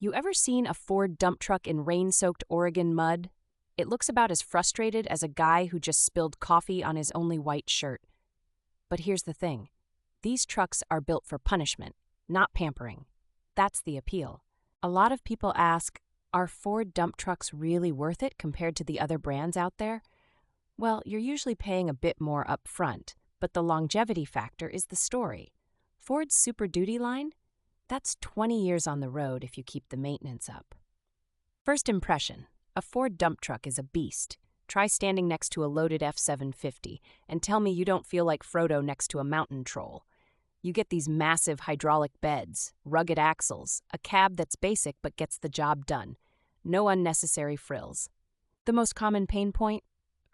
You ever seen a Ford dump truck in rain-soaked Oregon mud? It looks about as frustrated as a guy who just spilled coffee on his only white shirt. But here's the thing. These trucks are built for punishment, not pampering. That's the appeal. A lot of people ask, are Ford dump trucks really worth it compared to the other brands out there? Well, you're usually paying a bit more up front, but the longevity factor is the story. Ford's Super Duty line? That's 20 years on the road if you keep the maintenance up. First impression, a Ford dump truck is a beast. Try standing next to a loaded F-750 and tell me you don't feel like Frodo next to a mountain troll. You get these massive hydraulic beds, rugged axles, a cab that's basic but gets the job done. No unnecessary frills. The most common pain point?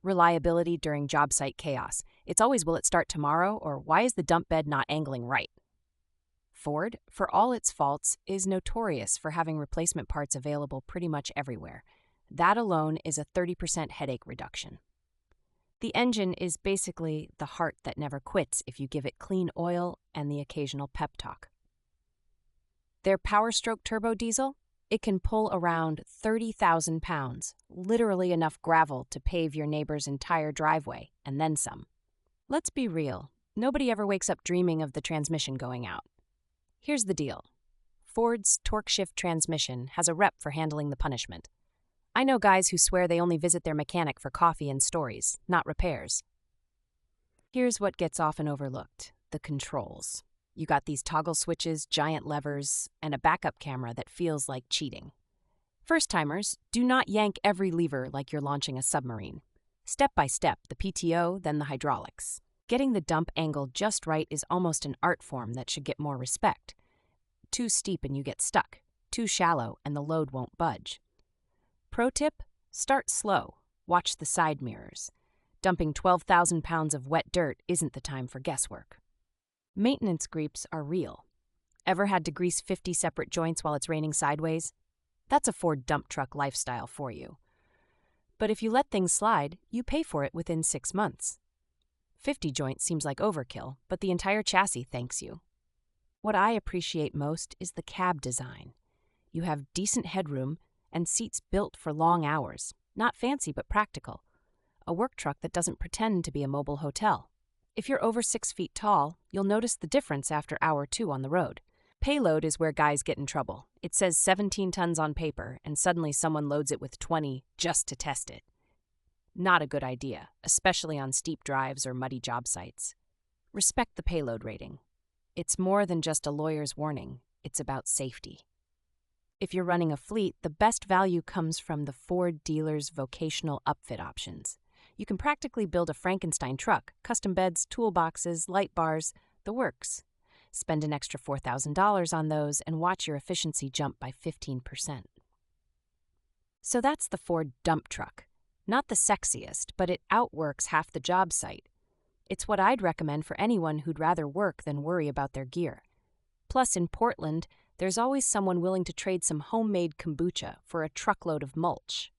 Reliability during job site chaos. It's always, will it start tomorrow, or why is the dump bed not angling right? Ford, for all its faults, is notorious for having replacement parts available pretty much everywhere. That alone is a 30% headache reduction. The engine is basically the heart that never quits if you give it clean oil and the occasional pep talk. Their Power Stroke turbo diesel? It can pull around 30,000 pounds, literally enough gravel to pave your neighbor's entire driveway, and then some. Let's be real, nobody ever wakes up dreaming of the transmission going out. Here's the deal. Ford's TorqShift transmission has a rep for handling the punishment. I know guys who swear they only visit their mechanic for coffee and stories, not repairs. Here's what gets often overlooked, the controls. You got these toggle switches, giant levers, and a backup camera that feels like cheating. First-timers, do not yank every lever like you're launching a submarine. Step by step, the PTO, then the hydraulics. Getting the dump angle just right is almost an art form that should get more respect. Too steep and you get stuck. Too shallow and the load won't budge. Pro tip, start slow. Watch the side mirrors. Dumping 12,000 pounds of wet dirt isn't the time for guesswork. Maintenance creeps are real. Ever had to grease 50 separate joints while it's raining sideways? That's a Ford dump truck lifestyle for you. But if you let things slide, you pay for it within 6 months. 50 joints seems like overkill, but the entire chassis thanks you. What I appreciate most is the cab design. You have decent headroom and seats built for long hours. Not fancy, but practical. A work truck that doesn't pretend to be a mobile hotel. If you're over 6 feet tall, you'll notice the difference after hour 2 on the road. Payload is where guys get in trouble. It says 17 tons on paper, and suddenly someone loads it with 20 just to test it. Not a good idea, especially on steep drives or muddy job sites. Respect the payload rating. It's more than just a lawyer's warning. It's about safety. If you're running a fleet, the best value comes from the Ford dealer's vocational upfit options. You can practically build a Frankenstein truck, custom beds, toolboxes, light bars, the works. Spend an extra $4,000 on those and watch your efficiency jump by 15%. So that's the Ford dump truck. Not the sexiest, but it outworks half the job site. It's what I'd recommend for anyone who'd rather work than worry about their gear. Plus, in Portland, there's always someone willing to trade some homemade kombucha for a truckload of mulch.